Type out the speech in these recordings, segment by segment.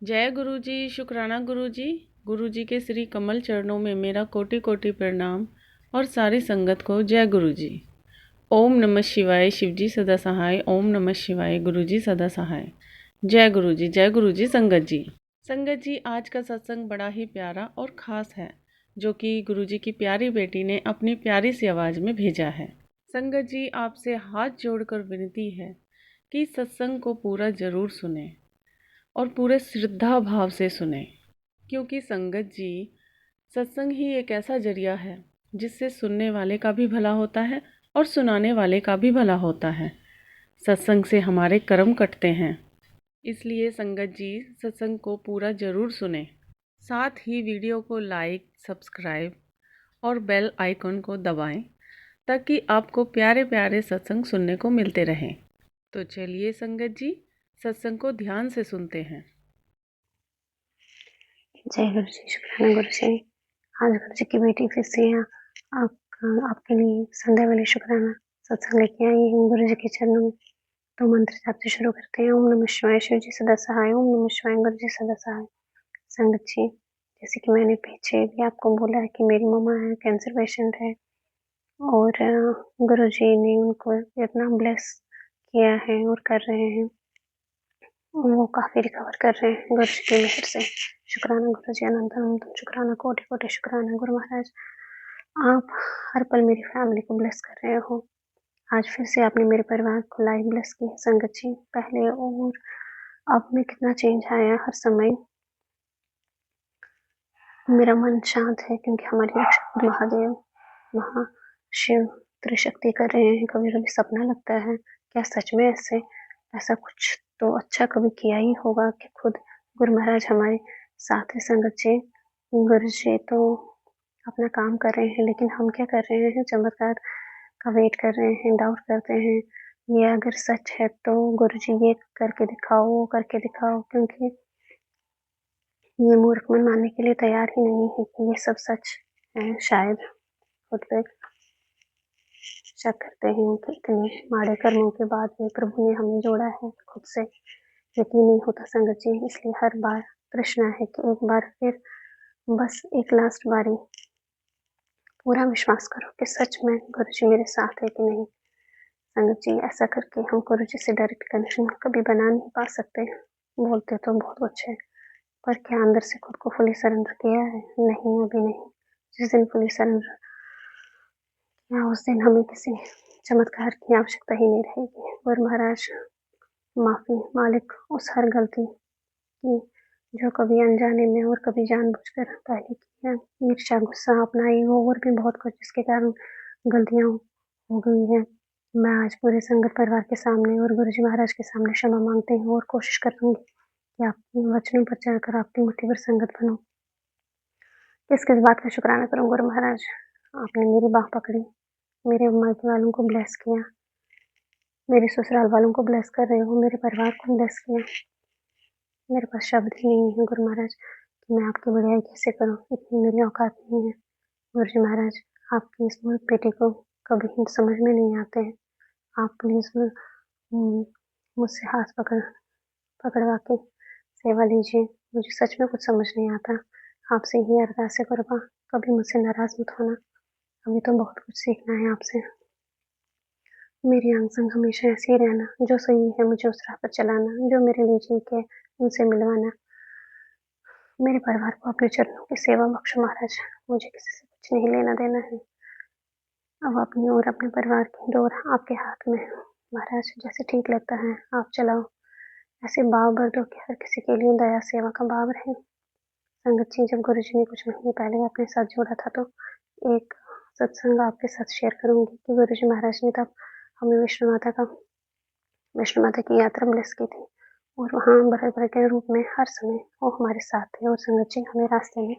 जय गुरु जी, शुक्राना गुरु जी। गुरु जी के श्री कमल चरणों में मेरा कोटि कोटि प्रणाम और सारी संगत को जय गुरु जी। ओम नमः शिवाय, शिव जी सदा सहाय। ओम नमः शिवाय, गुरु जी सदा सहाय। जय गुरु जी, जय गुरु जी। संगत जी, संगत जी, आज का सत्संग बड़ा ही प्यारा और ख़ास है, जो कि गुरु जी की प्यारी बेटी ने अपनी प्यारी सी आवाज़ में भेजा है। संगत जी, आपसे हाथ जोड़कर विनती है कि सत्संग को पूरा ज़रूर सुने और पूरे श्रद्धा भाव से सुने, क्योंकि संगत जी, सत्संग ही एक ऐसा जरिया है जिससे सुनने वाले का भी भला होता है और सुनाने वाले का भी भला होता है। सत्संग से हमारे कर्म कटते हैं, इसलिए संगत जी, सत्संग को पूरा ज़रूर सुने। साथ ही वीडियो को लाइक, सब्सक्राइब और बेल आइकन को दबाएं, ताकि आपको प्यारे प्यारे सत्संग सुनने को मिलते रहें। तो चलिए संगत जी, सत्संग को ध्यान से सुनते हैं। जय गुरु जी, शुक्राना गुरु जी। आज गुरु जी की बेटी फिर से आपके लिए संध्या वाले शुक्राना सत्संग लेके आई हूँ गुरु जी के चरणों में। तो मंत्र जाप से शुरू करते हैं। ओम नमः शिवाय, शिव जी सदा सहाय। ओम नमः शिवाय, गुरु जी सदा सहाय। संगत जी, जैसे कि मैंने पीछे भी आपको बोला है कि मेरी मम्मा है, कैंसर पेशेंट है और गुरु जी ने उनको इतना ब्लेस किया है और कर रहे हैं, वो काफ़ी रिकवर कर रहे हैं गुरु जी की मेहर से। शुक्राना गुरु जी, अनंत अनंत शुक्राना, कोटि कोटि शुक्राना गुरु महाराज। आप हर पल मेरी फैमिली को ब्लेस कर रहे हो। आज फिर से आपने मेरे परिवार को लाइव ब्लेस की है संगत जी। पहले और अब में कितना चेंज आया हर समय। मेरा मन शांत है क्योंकि हमारी रक्षक महादेव, महाशिव त्रिशक्ति कर रहे हैं। कभी कभी सपना लगता है क्या सच में ऐसा कुछ तो अच्छा कभी किया ही होगा कि खुद गुरु महाराज हमारे साथ है। संगत जी, गुरु जी तो अपना काम कर रहे हैं, लेकिन हम क्या कर रहे हैं? चमत्कार का वेट कर रहे हैं, डाउट करते हैं ये अगर सच है तो गुरु जी ये करके दिखाओ, वो करके दिखाओ, क्योंकि ये मूर्ख मन मानने के लिए तैयार ही नहीं है कि ये सब सच है। शायद खुद पे शक करते हैं कि इतने माड़े कर्मों के बाद भी प्रभु ने हमें जोड़ा है, खुद से यकीन नहीं होता संगत जी। इसलिए हर बार तृष्णा है कि एक बार फिर, बस एक लास्ट बारी पूरा विश्वास करो कि सच में गुरु जी मेरे साथ है कि नहीं। संगत जी, ऐसा करके हम गुरु जी से डायरेक्ट कनेक्शन कभी बना नहीं पा सकते। बोलते तो बहुत कुछ है, पर क्या अंदर से खुद को फुली सरेंडर किया है? नहीं, अभी नहीं। जिस दिन फुली सरेंडर किया उस दिन हमें किसी चमत्कार की आवश्यकता ही नहीं रहेगी। और महाराज, माफी मालिक उस हर गलती की जो कभी अनजाने में और कभी जानबूझकर पहले की है। ईर्ष्या, गुस्सा, अपना ईगो और भी बहुत कुछ जिसके कारण गलतियां हो गई हैं। मैं आज पूरे संगत परिवार के सामने और गुरुजी महाराज के सामने क्षमा मांगती हूँ और कोशिश करूंगी कि आपके वचनों पर चढ़कर आपकी मुट्ठी भर संगत बनूं। किस किस बात का शुक्राना करूं गुरु महाराज? आपने मेरी बाह पकड़ी, मेरे मायके वालों को ब्लेस किया, मेरे ससुराल वालों को ब्लेस कर रहे हो, मेरे परिवार को ब्लेस किया। मेरे पास शब्द ही नहीं है गुरु महाराज कि मैं आपकी बड़ाई कैसे करूं, इतनी मेरी औकात नहीं है। गुरुजी महाराज, आपकी इस बेटी को कभी हिंट समझ में नहीं आते हैं। आप प्लीज मुझसे हाथ पकड़वा के सेवा लीजिए। मुझे सच में कुछ समझ नहीं आता। आपसे ही अरदास है गुरुबा, कभी मुझसे नाराज मत होना। हमें तो बहुत कुछ सीखना है आपसे। मेरी अंग संग हमेशा ऐसे ही रहना, जो सही है मुझे उस राह पर चलाना, जो मेरे लिए ठीक है उनसे मिलवाना। मेरे परिवार को अपने चरणों की सेवा बख्शो महाराज। मुझे किसी से कुछ नहीं लेना देना है। अब अपनी और अपने परिवार की डोर आपके हाथ में है महाराज। जैसे ठीक लगता है आप चलाओ। ऐसे भाव भर दो कि हर किसी के लिए दया सेवा का भाव रहे। संगत जी, जब गुरु जी ने कुछ महीने पहले अपने साथ जोड़ा था, तो एक सत्संग आपके साथ शेयर करूंगी कि गुरु जी महाराज ने तब हमें विष्णु माता की यात्रा ब्लेस की थी, और वहाँ बड़े के रूप में हर समय वो हमारे साथ थे। और संगत जी, हमें रास्ते में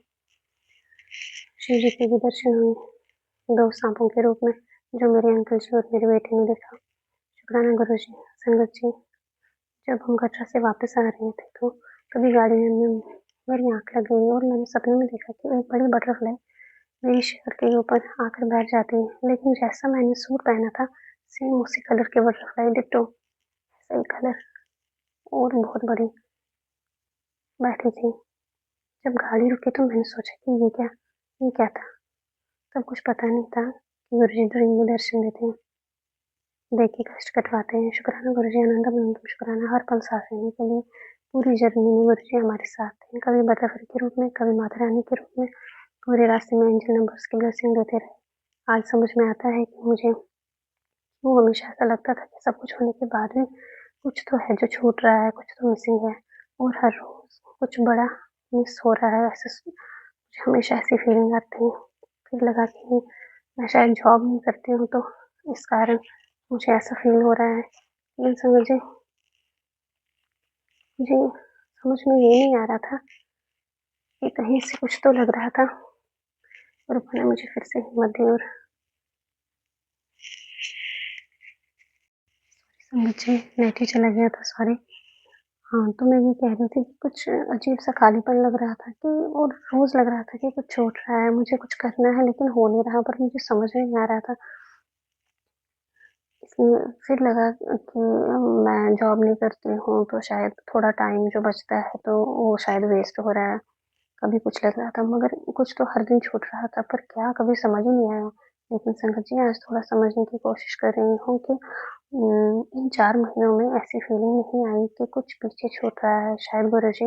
शिव जी के भी दर्शन हुए, दो सांपों के रूप में, जो मेरे अंकल जी और मेरे बेटे ने देखा। शुक्राना गुरु जी। संगत जी, जब हम कटरा से वापस आ रहे थे, तो कभी गाड़ी में मेरी आंख लग गई और मैंने सपने में देखा कि एक बड़ी बटरफ्लाई मेरी शर्ट के ऊपर आकर बैठ जाती है। लेकिन जैसा मैंने सूट पहना था, सेम उसी कलर की बटरफ्लाई, डिट्टो सही कलर और बहुत बड़ी। बैठी थी। जब गाड़ी रुकी तो मैंने सोचा कि ये क्या था? तब कुछ पता नहीं था कि गुरुजी ड्रीम में दर्शन देते हैं। देखिए कष्ट कटवाते हैं। शुक्राना गुरुजी, अनंतम अनंतम शुक्राना हर पल सांस लेने के लिए। पूरी जर्नी में गुरुजी हमारे साथ थे, कभी बटरफ्लाई के रूप में, कभी माता रानी के रूप में। पूरे रास्ते में एंजल नंबर्स की ब्लेसिंग देते रहे। आज समझ में आता है कि मुझे क्यों हमेशा ऐसा लगता था कि सब कुछ होने के बाद भी कुछ तो है जो छूट रहा है, कुछ तो मिसिंग है, और हर रोज कुछ बड़ा मिस हो रहा है। ऐसे मुझे हमेशा ऐसी फीलिंग आती है। फिर लगा कि मैं शायद जॉब नहीं करती हूँ, तो इस कारण मुझे ऐसा फील हो रहा है। लेकिन मुझे समझ में ये नहीं आ रहा था कि कहीं से कुछ तो लग रहा था, और उन्होंने मुझे फिर से हिम्मत दी। और मुझे नेट ही चला गया था, सॉरी। हाँ, तो मैं ये कह रही थी कि कुछ अजीब-सा खालीपन लग रहा था कि, और रोज़ लग रहा था कि कुछ छूट रहा है, मुझे कुछ करना है लेकिन हो नहीं रहा, पर मुझे समझ में नहीं आ रहा था। इसलिए फिर लगा कि मैं जॉब नहीं करती हूँ, तो शायद थोड़ा टाइम जो बचता है तो वो शायद वेस्ट हो रहा है। कभी कुछ लग रहा था, मगर कुछ तो हर दिन छूट रहा था, पर क्या कभी समझ ही नहीं आया। लेकिन संगत जी, आज थोड़ा समझने की कोशिश कर रही हूँ कि इन 4 महीनों में ऐसी फीलिंग नहीं आई कि कुछ पीछे छूट रहा है। शायद गुरुजी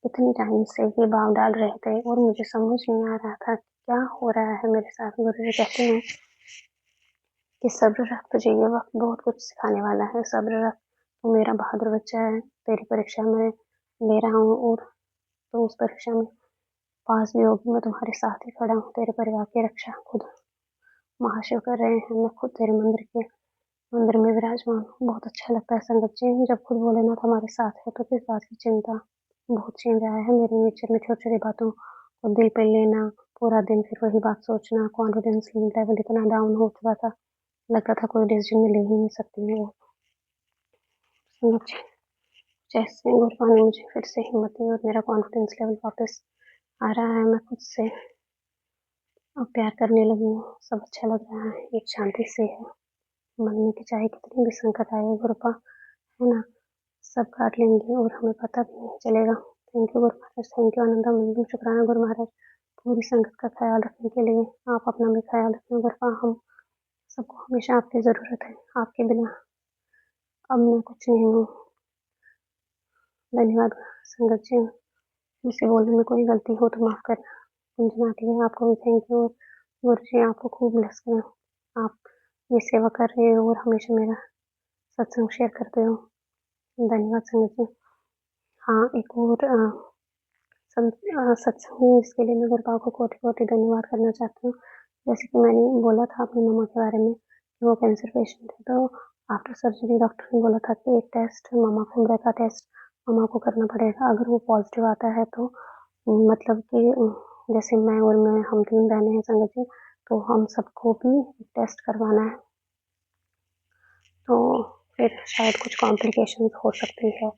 इतने टाइम से ये भाव डाल रहे थे और मुझे समझ नहीं आ रहा था कि क्या हो रहा है मेरे साथ। गुरुजी कहते हैं कि सब्र रख, तुझे ये वक्त बहुत कुछ सिखाने वाला है। सब्र रख, तू मेरा बहादुर बच्चा है। तेरी परीक्षा मैं ले रहा हूँ, और तो उस परीक्षा में पास भी होगी। मैं तुम्हारे साथ ही खड़ा हूँ। तेरे परिवार की रक्षा खुद महाशिव कर रहे हैं। मैं खुद तेरे मंदिर में विराजमान हूँ। बहुत अच्छा लगता है संगत जी, जब खुद भोलेनाथ हमारे साथ है तो किस बात की चिंता। बहुत चेंज आया है मेरे नेचर में। छोटी छोटी बातों को दिल पे लेना, पूरा दिन फिर वही बात सोचना, कॉन्फिडेंस लेवल इतना डाउन हो चुका था, लगता था कोई डिसीजन में ले ही नहीं सकती मैं। वो संगत जी, जैसे गुरुआ ने मुझे फिर से हिम्मत दी और मेरा कॉन्फिडेंस लेवल वापस आ रहा है। मैं खुद से अब प्यार करने लगी हूँ। सब अच्छा लग रहा है, एक शांति सी है मन में कि चाहे कितनी भी संकट आए, गुरुपा है ना, सब काट लेंगे और हमें पता भी नहीं चलेगा। Thank you Guru Maharaj, thank you Ananda मंदिर। शुक्राना गुरु महाराज, पूरी संगत का ख्याल रखने के लिए। आप अपना भी ख्याल रखें गुरुपा। हम सबको हमेशा आपकी ज़रूरत है। आपके बिना अब मैं कुछ नहीं हूँ। धन्यवाद संगत जी। मुझसे बोलने में कोई गलती हो तो माफ़ करना। कुंजनाटी है, आपको भी थैंक यू। गुरु जी आपको खूब ब्लेस करें। आप ये सेवा कर रहे हो और हमेशा मेरा सत्संग शेयर करते हो। धन्यवाद संगत जी। हाँ, एक और सत्संग जिसके लिए मैं गुरुपाल को कोटि-कोटि धन्यवाद करना चाहती हूँ। जैसे कि मैंने बोला था अपनी मम्मा के बारे में कि वो कैंसर पेशेंट है, तो आफ्टर सर्जरी डॉक्टर ने बोला था कि एक टेस्ट मम्मा को, ब्रेका टेस्ट मम्मा को करना पड़ेगा। अगर वो पॉज़िटिव आता है तो मतलब कि जैसे मैं हम 3 बहनें हैं संगत जी, तो हम सबको भी टेस्ट करवाना है। तो फिर शायद कुछ कॉम्प्लिकेशंस हो सकती है।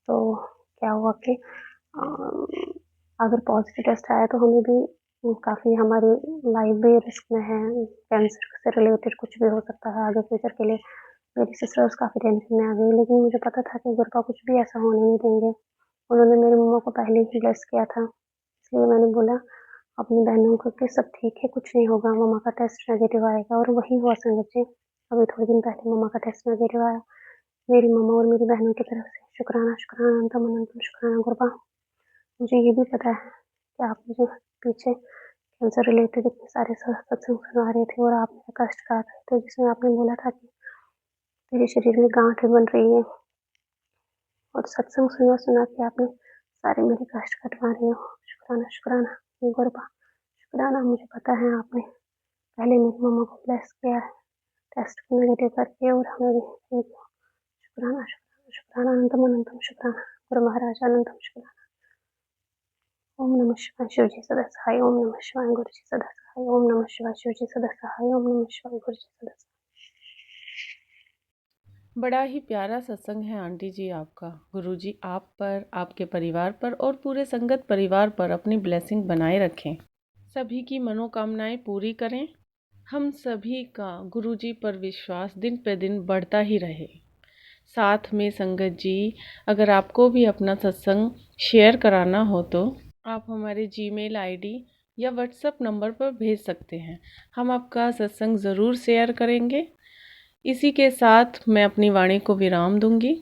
तो क्या हुआ कि अ, अगर पॉज़िटिव टेस्ट आया तो हमें भी काफ़ी, हमारी लाइफ भी रिस्क में है। कैंसर से रिलेटेड कुछ भी हो सकता है आगे फ्यूचर के लिए। मेरी सिस्टर्स काफ़ी टेंशन में आ गई, लेकिन मुझे पता था कि गुरुपा कुछ भी ऐसा होने नहीं देंगे। उन्होंने मेरी मम्मा को पहले ही ब्लेस किया था, इसलिए मैंने बोला अपनी बहनों को कि सब ठीक है, कुछ नहीं होगा, मम्मा का टेस्ट नेगेटिव आएगा। और वही हुआ संगत जी। अभी थोड़े दिन पहले मम्मा का टेस्ट नेगेटिव आया। मेरी मम्मा और मेरी बहनों की तरफ से शुक्राना, शुक्राना, अनंतम अनंतम शुक्राना गुरुपा। मुझे ये भी पता है कि आप मुझे पीछे कैंसर रिलेटेड इतने सारे सत्संग सुना रहे थे और आप मेरा कष्ट काट रहे थे, जिसमें आपने बोला था कि तेरे शरीर में गांठ बन रही है, और सत्संग सुना सुना के आपने सारे मेरे कष्ट कटवा रहे हो। शुक्राना, शुक्राना गुरुपा, शुक्राना। मुझे पता है आपने पहले मेरी मम्मा को ब्लेस किया है टेस्ट को नेगेटिव करके, और हमें भी थैंक यू। शुक्राना, शुक्राना, शुक्राना, अनंतम अनंतम शुक्राना गुरु महाराज, अनंतम शुक्राना। ओम नमः शिवाय, शिव जी सदा सहाय। ओम नमः शिवाय, गुरु जी सदा सहाय। ओम नमः शिवाय, शिव जी सदा सहाय। ओम नमः शिवाय, गुरु जी सदा सहाय। बड़ा ही प्यारा सत्संग है आंटी जी आपका। गुरुजी आप पर, आपके परिवार पर और पूरे संगत परिवार पर अपनी ब्लेसिंग बनाए रखें। सभी की मनोकामनाएं पूरी करें। हम सभी का गुरुजी पर विश्वास दिन पे दिन बढ़ता ही रहे। साथ में संगत जी, अगर आपको भी अपना सत्संग शेयर कराना हो तो आप हमारे जीमेल आईडी या व्हाट्सएप नंबर पर भेज सकते हैं। हम आपका सत्संग ज़रूर शेयर करेंगे। इसी के साथ मैं अपनी वाणी को विराम दूंगी।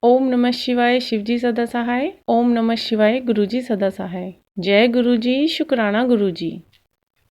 ओम नमः शिवाय, शिवजी सदा सहाय। ओम नमः शिवाय, गुरुजी सदा सहाय। जय गुरुजी, शुक्राना गुरुजी।